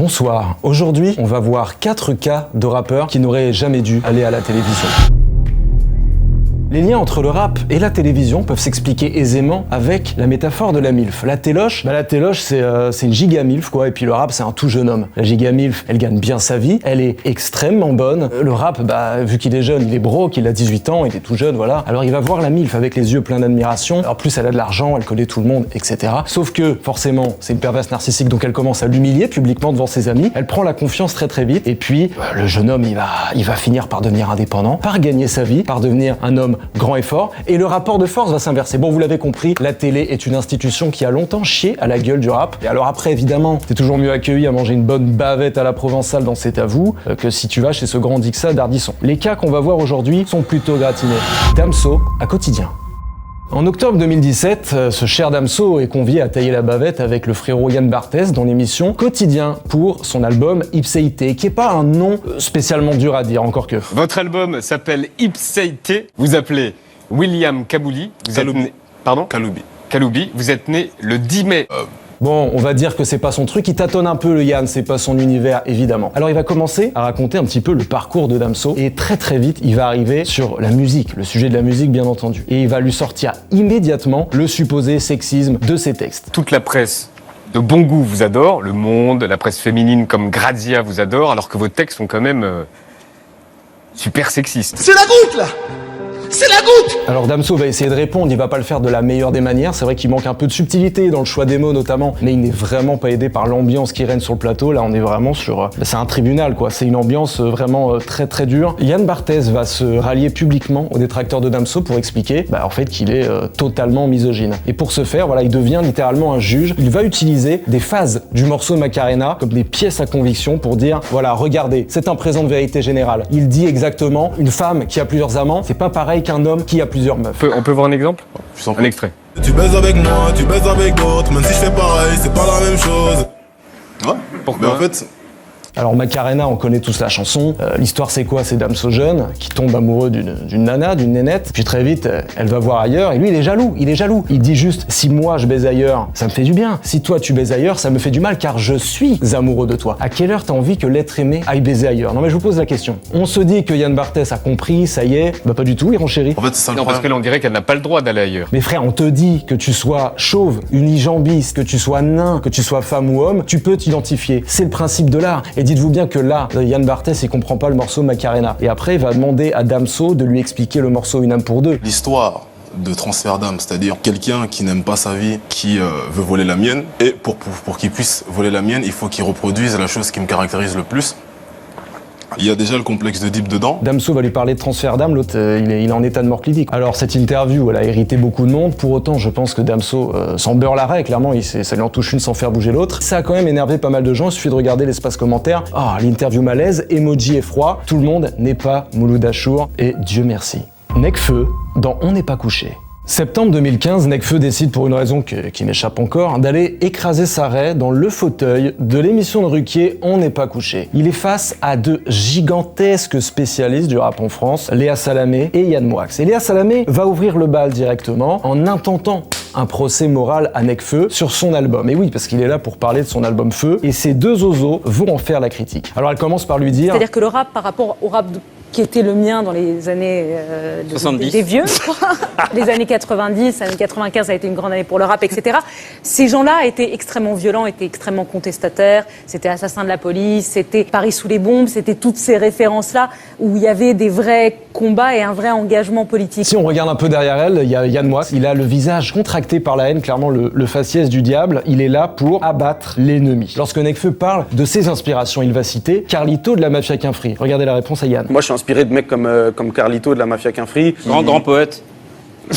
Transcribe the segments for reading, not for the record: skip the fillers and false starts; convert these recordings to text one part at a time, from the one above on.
Bonsoir. Aujourd'hui, on va voir 4 cas de rappeurs qui n'auraient jamais dû aller à la télévision. Les liens entre le rap et la télévision peuvent s'expliquer aisément avec la métaphore de la MILF. La téloche, c'est une giga MILF quoi, et puis le rap c'est un tout jeune homme. La giga MILF, elle gagne bien sa vie, elle est extrêmement bonne. Le rap, vu qu'il est jeune, il est broke, il a 18 ans, il est tout jeune, voilà. Alors il va voir la MILF avec les yeux pleins d'admiration. En plus elle a de l'argent, elle connaît tout le monde, etc. Sauf que, forcément, c'est une perverse narcissique, donc elle commence à l'humilier publiquement devant ses amis. Elle prend la confiance très très vite, et puis le jeune homme, il va finir par devenir indépendant, par gagner sa vie, par devenir un homme grand et fort, et le rapport de force va s'inverser. Bon, vous l'avez compris, la télé est une institution qui a longtemps chié à la gueule du rap. Et alors après, évidemment, t'es toujours mieux accueilli à manger une bonne bavette à la provençale dans C'est à vous que si tu vas chez ce grand Dixa d'Ardisson. Les cas qu'on va voir aujourd'hui sont plutôt gratinés. Damso à Quotidien. En octobre 2017, ce cher Damso est convié à tailler la bavette avec le frérot Yann Barthès dans l'émission Quotidien pour son album Ipséité, qui est pas un nom spécialement dur à dire, encore que. Votre album s'appelle Ipséité, vous appelez William Kabouli, vous êtes né... Pardon ? Kaloubi, vous êtes né le 10 mai. Bon, on va dire que c'est pas son truc, il tâtonne un peu le Yann, c'est pas son univers évidemment. Alors il va commencer à raconter un petit peu le parcours de Damso et très très vite il va arriver sur la musique, le sujet de la musique bien entendu. Et il va lui sortir immédiatement le supposé sexisme de ses textes. Toute la presse de bon goût vous adore, Le Monde, la presse féminine comme Grazia vous adore, alors que vos textes sont quand même super sexistes. C'est la goutte là! C'est la goutte! Alors Damso va essayer de répondre, il va pas le faire de la meilleure des manières, c'est vrai qu'il manque un peu de subtilité dans le choix des mots notamment, mais il n'est vraiment pas aidé par l'ambiance qui règne sur le plateau. Là on est vraiment sur... c'est un tribunal quoi, c'est une ambiance vraiment très très dure. Yann Barthès va se rallier publiquement aux détracteurs de Damso pour expliquer en fait qu'il est totalement misogyne. Et pour ce faire, voilà, il devient littéralement un juge. Il va utiliser des phases du morceau Macarena comme des pièces à conviction pour dire, voilà, regardez, c'est un présent de vérité générale. Il dit exactement, une femme qui a plusieurs amants, c'est pas pareil qu'un homme qui a plusieurs meufs. On peut voir un exemple ? Un extrait. Tu baises avec moi, tu baises avec d'autres, même si c'est pareil, c'est pas la même chose. Ouais. Pourquoi ? Mais en fait... Alors Macarena, on connaît tous la chanson. L'histoire c'est quoi ? C'est Damso jeune qui tombe amoureux d'une nana, d'une nénette. Puis très vite, elle va voir ailleurs et lui il est jaloux. Il dit juste, si moi je baise ailleurs, ça me fait du bien. Si toi tu baises ailleurs, ça me fait du mal car je suis amoureux de toi. À quelle heure t'as envie que l'être aimé aille baiser ailleurs ? Non mais je vous pose la question. On se dit que Yann Barthès a compris, ça y est. Pas du tout, il renchérit. En fait, c'est ça le Non, parce problème. que là on dirait qu'elle n'a pas le droit d'aller ailleurs. Mais frère, on te dit que tu sois chauve, unijambiste, que tu sois nain, que tu sois femme ou homme, tu peux t'identifier. C'est le principe de l'art. Et dites-vous bien que là, Yann Barthès, il comprend pas le morceau Macarena. Et après, il va demander à Damso de lui expliquer le morceau Une âme pour deux. L'histoire de transfert d'âme, c'est-à-dire quelqu'un qui n'aime pas sa vie, qui veut voler la mienne, et pour qu'il puisse voler la mienne, il faut qu'il reproduise la chose qui me caractérise le plus. Il y a déjà le complexe d'Oedipe dedans. Damso va lui parler de transfert d'âme, l'autre il est en état de mort clinique. Alors cette interview, elle a irrité beaucoup de monde, pour autant je pense que Damso s'en beurre la raie, clairement ça lui en touche une sans faire bouger l'autre. Ça a quand même énervé pas mal de gens, il suffit de regarder l'espace commentaire. L'interview malaise, emoji effroi, tout le monde n'est pas Mouloud Achour, et Dieu merci. Nekfeu dans On n'est pas couché. Septembre 2015, Nekfeu décide pour une raison qui m'échappe encore d'aller écraser sa raie dans le fauteuil de l'émission de Ruquier On n'est pas couché. Il est face à deux gigantesques spécialistes du rap en France, Léa Salamé et Yann Moix. Et Léa Salamé va ouvrir le bal directement en intentant un procès moral à Nekfeu sur son album. Et oui, parce qu'il est là pour parler de son album Feu, et ces deux osos vont en faire la critique. Alors elle commence par lui dire... C'est-à-dire que le rap par rapport au rap qui était le mien dans les années 70. Des vieux, je crois. Les années 90, années 95, ça a été une grande année pour le rap, etc. Ces gens-là étaient extrêmement violents, étaient extrêmement contestataires. C'était Assassin de la police, c'était Paris sous les bombes, c'était toutes ces références-là où il y avait des vrais combats et un vrai engagement politique. Si on regarde un peu derrière elle, il y a Yann Moix. Il a le visage contracté par la haine, clairement le faciès du diable. Il est là pour abattre l'ennemi. Lorsque Nekfeu parle de ses inspirations, il va citer Carlito de la Mafia Quinfri. Regardez la réponse à Yann. Moi, je suis inspiré de mecs comme Carlito de la Mafia Quinfri. Grand poète.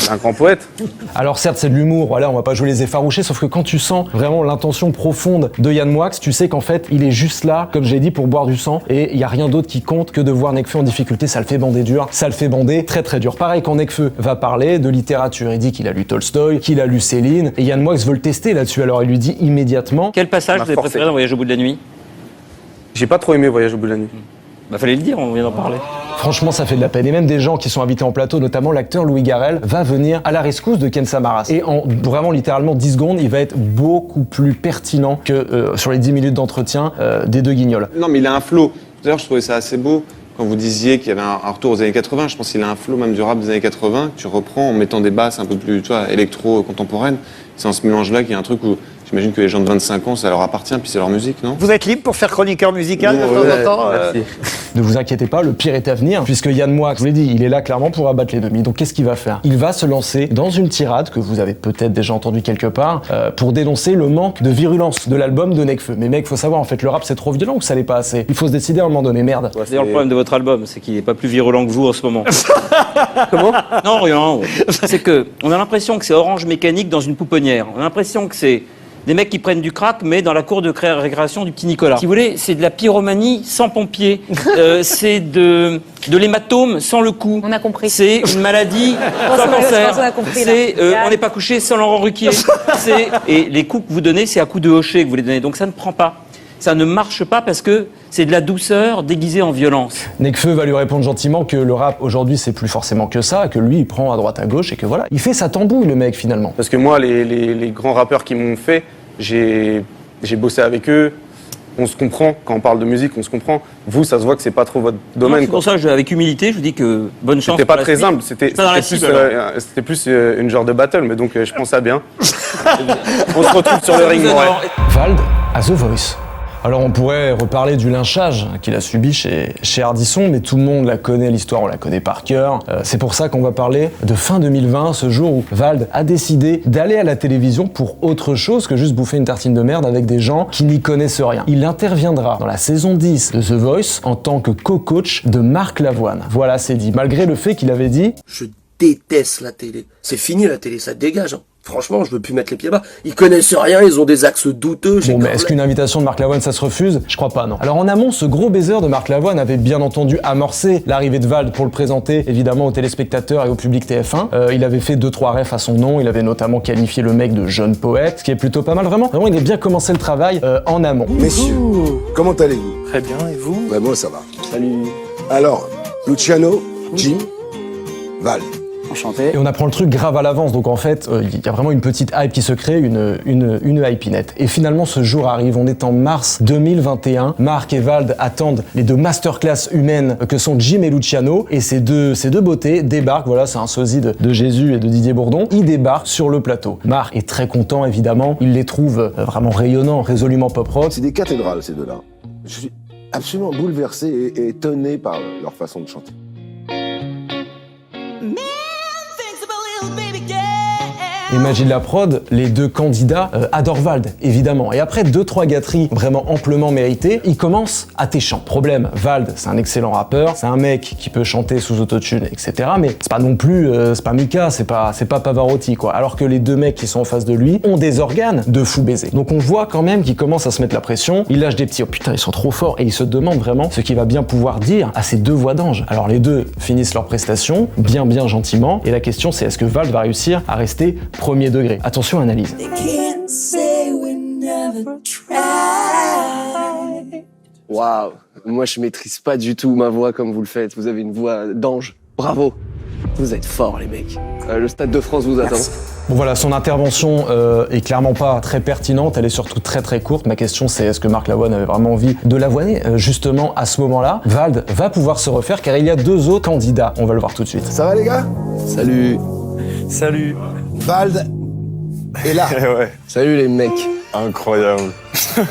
Un grand poète. Alors certes c'est de l'humour, voilà, on va pas jouer les effarouchés, sauf que quand tu sens vraiment l'intention profonde de Yann Moix, tu sais qu'en fait il est juste là, comme j'ai dit, pour boire du sang, et il y a rien d'autre qui compte que de voir Nekfeu en difficulté. Ça le fait bander dur, ça le fait bander très très dur. Pareil quand Nekfeu va parler de littérature, il dit qu'il a lu Tolstoï, qu'il a lu Céline, et Yann Moix veut le tester là-dessus, alors il lui dit immédiatement... Quel passage vous avez préféré dans Voyage au bout de la nuit ? J'ai pas trop aimé Voyage au bout de la nuit. Fallait le dire, on vient d'en parler. Franchement, ça fait de la peine. Et même des gens qui sont invités en plateau, notamment l'acteur Louis Garrel, va venir à la rescousse de Ken Samaras. Et en vraiment littéralement 10 secondes, il va être beaucoup plus pertinent que sur les 10 minutes d'entretien des deux Guignols. Non, mais il a un flow. D'ailleurs, je trouvais ça assez beau quand vous disiez qu'il y avait un retour aux années 80. Je pense qu'il a un flow même du rap des années 80 que tu reprends en mettant des basses un peu plus, tu vois, électro-contemporaines. C'est en ce mélange-là qu'il y a un truc où j'imagine que les gens de 25 ans, ça leur appartient, puis c'est leur musique, non? Vous êtes libre pour faire chroniqueur musical de temps en temps Ne vous inquiétez pas, le pire est à venir, puisque Yann Moix, je vous l'ai dit, il est là clairement pour abattre les demi. Donc qu'est-ce qu'il va faire? Il va se lancer dans une tirade que vous avez peut-être déjà entendue quelque part, pour dénoncer le manque de virulence de l'album de Nekfeu. Mais mec, faut savoir, en fait, le rap c'est trop violent ou ça l'est pas assez? Il faut se décider à un moment donné, merde. C'est d'ailleurs le problème de votre album, c'est qu'il n'est pas plus virulent que vous en ce moment. Comment? Non, rien. C'est que on a l'impression que c'est Orange Mécanique dans une pouponnière. On a l'impression que c'est des mecs qui prennent du crack, mais dans la cour de récréation du petit Nicolas. Si vous voulez, c'est de la pyromanie sans pompier. C'est de l'hématome sans le coup. On a compris. C'est une maladie sans Je pense cancer. qu'on a compris, là. C'est on n'est pas couché sans Laurent Ruquier. Et les coups que vous donnez, c'est à coups de hocher que vous les donnez. Donc ça ne prend pas. Ça ne marche pas parce que c'est de la douceur déguisée en violence. Nekfeu va lui répondre gentiment que le rap aujourd'hui c'est plus forcément que ça, que lui il prend à droite à gauche et que voilà, il fait sa tambouille le mec finalement. Parce que moi, les grands rappeurs qui m'ont fait, j'ai bossé avec eux. On se comprend, quand on parle de musique, on se comprend. Vous, ça se voit que c'est pas trop votre domaine. C'est pour ça, avec humilité, je vous dis que bonne chance. C'était pas pour la très suite. humble, c'était Pas dans la plus, cible, alors. plus une genre de battle, mais donc je pense ça bien. On se retrouve sur le ring, ouais. Vald à The Voice. Alors on pourrait reparler du lynchage qu'il a subi chez Ardisson, mais tout le monde la connaît, l'histoire on la connaît par cœur. C'est pour ça qu'on va parler de fin 2020, ce jour où Vald a décidé d'aller à la télévision pour autre chose que juste bouffer une tartine de merde avec des gens qui n'y connaissent rien. Il interviendra dans la saison 10 de The Voice en tant que co-coach de Marc Lavoine. Voilà, c'est dit, malgré le fait qu'il avait dit « Je déteste la télé. C'est fini la télé, ça dégage. Hein. Franchement, je veux plus mettre les pieds bas. Ils connaissent rien, ils ont des axes douteux. Bon, mais est-ce qu'une invitation de Marc Lavoine, ça se refuse? Je crois pas, non. Alors en amont, ce gros baiser de Marc Lavoine avait bien entendu amorcé l'arrivée de Vald pour le présenter, évidemment, aux téléspectateurs et au public TF1. Il avait fait 2-3 refs à son nom, il avait notamment qualifié le mec de jeune poète, ce qui est plutôt pas mal, vraiment. Vraiment, il a bien commencé le travail en amont. Messieurs, comment allez-vous? Très bien, et vous? Bah moi ça va. Salut. Alors, Luciano, Jim, Val. Enchanté. Et on apprend le truc grave à l'avance, donc en fait, il y a vraiment une petite hype qui se crée, une hypinette. Et finalement, ce jour arrive, on est en mars 2021. Marc et Vald attendent les deux masterclass humaines que sont Jim et Luciano, et ces deux beautés débarquent, voilà, c'est un sosie de Jésus et de Didier Bourdon, ils débarquent sur le plateau. Marc est très content, évidemment, il les trouve vraiment rayonnants, résolument pop-rock. C'est des cathédrales ces deux-là. Je suis absolument bouleversé et étonné par leur façon de chanter. Et magie de la prod, les deux candidats adorent Vald, évidemment. Et après 2-3 gâteries vraiment amplement méritées, ils commencent à téchant. Problème, Vald, c'est un excellent rappeur, c'est un mec qui peut chanter sous autotune, etc. Mais c'est pas non plus, c'est pas Mika, c'est pas Pavarotti, quoi. Alors que les deux mecs qui sont en face de lui ont des organes de fou baiser. Donc on voit quand même qu'ils commencent à se mettre la pression, ils lâchent des petits, oh putain, ils sont trop forts, et ils se demandent vraiment ce qu'il va bien pouvoir dire à ces deux voix d'ange. Alors les deux finissent leur prestation, bien gentiment, et la question c'est est-ce que Vald va réussir à rester premier degré. Attention, analyse. Waouh, moi je maîtrise pas du tout ma voix comme vous le faites. Vous avez une voix d'ange. Bravo. Vous êtes forts les mecs. Le Stade de France vous attend. Bon voilà, son intervention est clairement pas très pertinente, elle est surtout très courte. Ma question c'est est-ce que Marc Lavoine avait vraiment envie de l'avoiner? Justement, à ce moment-là, Vald va pouvoir se refaire car il y a deux autres candidats. On va le voir tout de suite. Ça va les gars? Salut. Salut. Vald est là. Ouais, Salut les mecs. incroyable.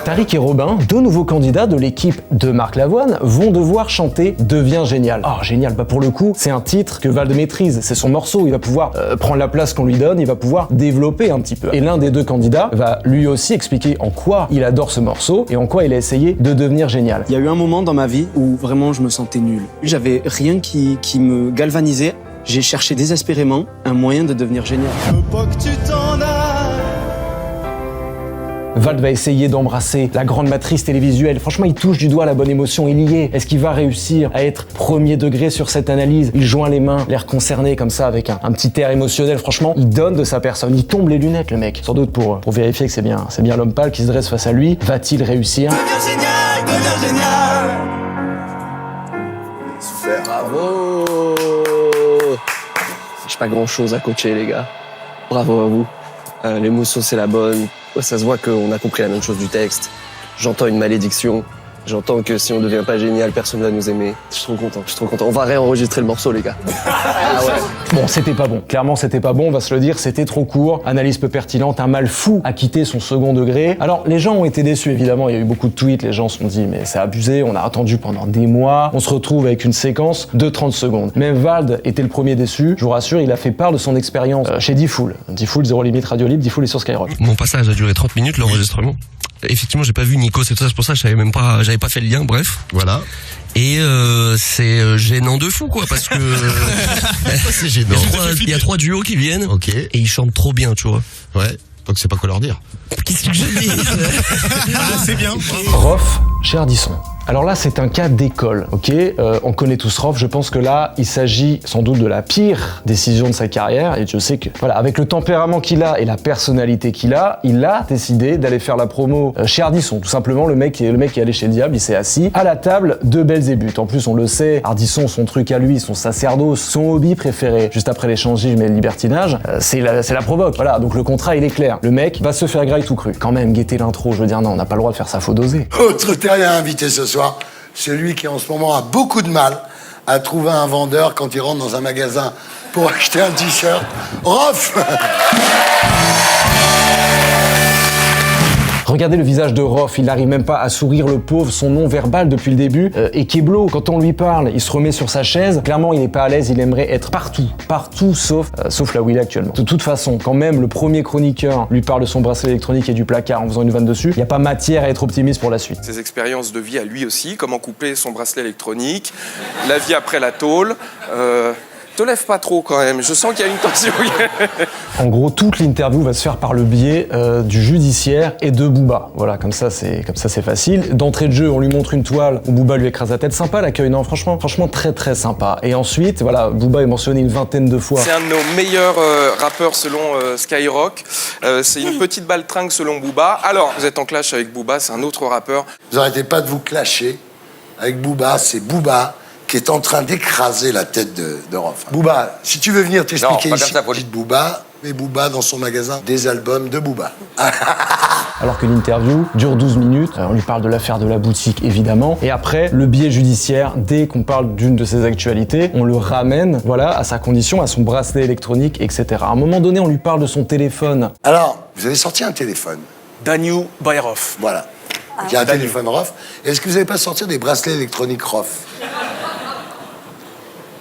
Tariq et Robin, deux nouveaux candidats de l'équipe de Marc Lavoine, vont devoir chanter Deviens génial. Oh génial, bah pour le coup, c'est un titre que Vald maîtrise, c'est son morceau, il va pouvoir prendre la place qu'on lui donne, il va pouvoir développer un petit peu. Et l'un des deux candidats va lui aussi expliquer en quoi il adore ce morceau et en quoi il a essayé de devenir génial. Il y a eu un moment dans ma vie où vraiment je me sentais nul. J'avais rien qui me galvanisait. J'ai cherché désespérément un moyen de devenir génial. Vald va essayer d'embrasser la grande matrice télévisuelle. Franchement, il touche du doigt la bonne émotion, il y est. Est-ce qu'il va réussir à être premier degré sur cette analyse? Il joint les mains, l'air concerné comme ça, avec un petit air émotionnel. Franchement, il donne de sa personne. Il tombe les lunettes, le mec. Sans doute pour vérifier que c'est bien l'homme pâle qui se dresse face à lui. Va-t-il réussir? faire. Bravo. J'ai pas grand-chose à coacher, les gars. Bravo à vous. L'émotion, c'est la bonne. Ça se voit qu'on a compris la même chose du texte. J'entends une malédiction. J'entends que si on devient pas génial, personne va nous aimer. Je suis trop content. On va réenregistrer le morceau, les gars. Ah ouais. Bon, c'était pas bon. Clairement, c'était pas bon, on va se le dire, c'était trop court. Analyse peu pertinente, un mal fou a quitté son second degré. Alors, les gens ont été déçus, évidemment. Il y a eu beaucoup de tweets, les gens se sont dit, mais c'est abusé, on a attendu pendant des mois. On se retrouve avec une séquence de 30 secondes. Même Vald était le premier déçu. Je vous rassure, il a fait part de son expérience chez D-Fool. D-Fool, Zéro Limite, Radio Libre, D-Fool est sur Skyrock. Mon passage a duré 30 minutes, l'enregistrement. Effectivement, j'ai pas vu Nico, c'est tout ça, c'est pour ça que j'avais pas fait le lien, bref. Voilà. Et c'est gênant de fou, quoi, parce que c'est gênant. Il y a trois duos qui viennent, et ils chantent trop bien, tu vois. Ouais. Donc c'est pas quoi leur dire. Qu'est-ce que je dis? C'est bien. Rof chez Ardisson. Alors là, c'est un cas d'école, ok? On connaît tous Rof, je pense que là, il s'agit sans doute de la pire décision de sa carrière, et je sais que, voilà, avec le tempérament qu'il a et la personnalité qu'il a, il a décidé d'aller faire la promo chez Ardisson. Tout simplement, le mec qui est allé chez le diable, il s'est assis à la table de Belzébuth. En plus, on le sait, Ardisson, son truc à lui, son sacerdoce, son hobby préféré, juste après l'échangisme et le libertinage, c'est la provoque. Voilà, donc le contrat, il est clair. Le mec va se faire graille tout cru. Quand même, guetter l'intro, je veux dire, non, on n'a pas le droit de faire ça, faut doser. Autre terrien invité ce soir, celui qui en ce moment a beaucoup de mal à trouver un vendeur quand il rentre dans un magasin pour acheter un t-shirt. Rof. Regardez le visage de Rof, il n'arrive même pas à sourire, le pauvre, son nom verbal depuis le début. Et Keblo, quand on lui parle, il se remet sur sa chaise. Clairement, il n'est pas à l'aise, il aimerait être partout, sauf là où il est actuellement. De toute façon, quand même le premier chroniqueur lui parle de son bracelet électronique et du placard en faisant une vanne dessus, il n'y a pas matière à être optimiste pour la suite. Ses expériences de vie à lui aussi, comment couper son bracelet électronique, la vie après la tôle. Te lève pas trop quand même, je sens qu'il y a une tension. En gros, toute l'interview va se faire par le biais du judiciaire et de Booba. Voilà, comme ça c'est facile. D'entrée de jeu, on lui montre une toile où Booba lui écrase la tête. Sympa l'accueil, non, franchement très très sympa. Et ensuite, voilà, Booba est mentionné une vingtaine de fois. C'est un de nos meilleurs rappeurs selon Skyrock. C'est une petite baltringue selon Booba. Alors, vous êtes en clash avec Booba, c'est un autre rappeur. Vous arrêtez pas de vous clasher avec Booba, c'est Booba qui est en train d'écraser la tête de Rof. Booba, si tu veux venir t'expliquer ici, dites Booba, mais Booba dans son magasin, des albums de Booba. Alors que l'interview dure 12 minutes, on lui parle de l'affaire de la boutique évidemment, et après, le biais judiciaire, dès qu'on parle d'une de ses actualités, on le ramène, voilà, à sa condition, à son bracelet électronique, etc. À un moment donné, on lui parle de son téléphone. Alors, vous avez sorti un téléphone. Daniel by Rof. Voilà. Il y a un téléphone Rof. Est-ce que vous n'allez pas sortir des bracelets électroniques Rof?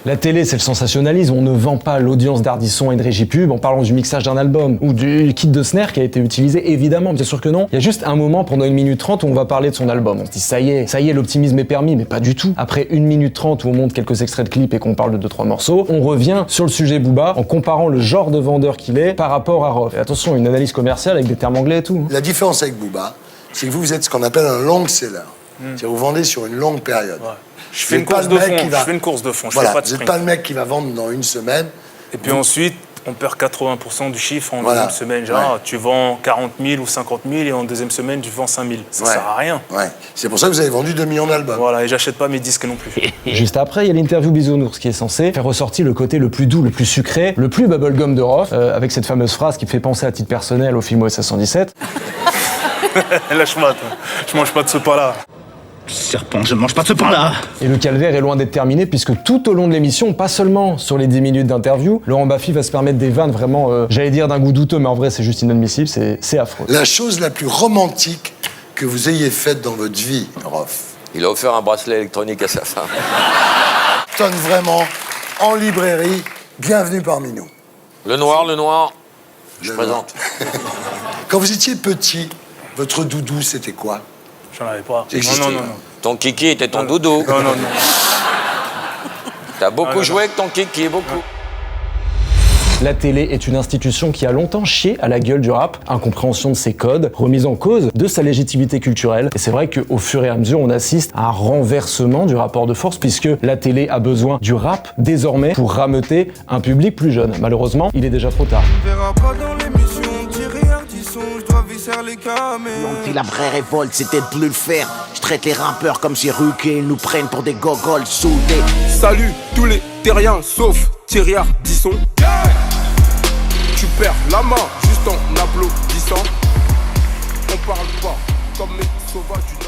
La télé, c'est le sensationnalisme. On ne vend pas l'audience d'Ardisson et de Régipub en parlant du mixage d'un album ou du kit de snare qui a été utilisé, évidemment. Bien sûr que non. Il y a juste un moment pendant 1 minute 30 où on va parler de son album. On se dit, ça y est, l'optimisme est permis, mais pas du tout. Après 1 minute 30 où on montre quelques extraits de clips et qu'on parle de 2-3 morceaux, on revient sur le sujet Booba en comparant le genre de vendeur qu'il est par rapport à Rof. Et attention, une analyse commerciale avec des termes anglais et tout. La différence avec Booba, c'est que vous êtes ce qu'on appelle un long seller. C'est-à-dire vous vendez sur une longue période. Ouais. Je fais une course de fond, je fais pas de sprint. Vous n'êtes pas le mec qui va vendre dans 1 semaine. Et puis ensuite, on perd 80% du chiffre en deuxième semaine. Genre, tu vends 40 000 ou 50 000 et en deuxième semaine, tu vends 5 000. Ça sert à rien. Ouais. C'est pour ça que vous avez vendu 2 millions d'albums. Voilà, et j'achète pas mes disques non plus. Juste après, il y a l'interview Bisounours qui est censé faire ressortir le côté le plus doux, le plus sucré, le plus bubblegum de Rof, avec cette fameuse phrase qui me fait penser à titre personnel au film OSS 117. Lâche-moi, je mange pas de ce pain-là. Serpent, je ne mange pas de ce pain-là. Et le calvaire est loin d'être terminé puisque tout au long de l'émission, pas seulement sur les 10 minutes d'interview, Laurent Baffy va se permettre des vannes vraiment, j'allais dire d'un goût douteux, mais en vrai c'est juste inadmissible, c'est affreux. La chose la plus romantique que vous ayez faite dans votre vie, Rof. Il a offert un bracelet électronique à sa femme. Tonne vraiment, en librairie, bienvenue parmi nous. Le noir, je présente. Quand vous étiez petit, votre doudou c'était quoi? J'en avais pas. Non. Ton kiki était ton doudou. Non. T'as beaucoup joué avec ton kiki, beaucoup. La télé est une institution qui a longtemps chié à la gueule du rap, incompréhension de ses codes, remise en cause de sa légitimité culturelle. Et c'est vrai qu'au fur et à mesure, on assiste à un renversement du rapport de force puisque la télé a besoin du rap désormais pour rameuter un public plus jeune. Malheureusement, il est déjà trop tard. On verra pas dans l'émission, Thierry Ardisson. son, je dois visser les camés. On dit la vraie révolte, c'était de plus le faire. Je traite les rappeurs comme si Ruquet nous prennent pour des gogoles soudés. Salut tous les terriens sauf Thierry Ardisson. Tu perds la main juste en applaudissant. On parle pas comme les sauvages du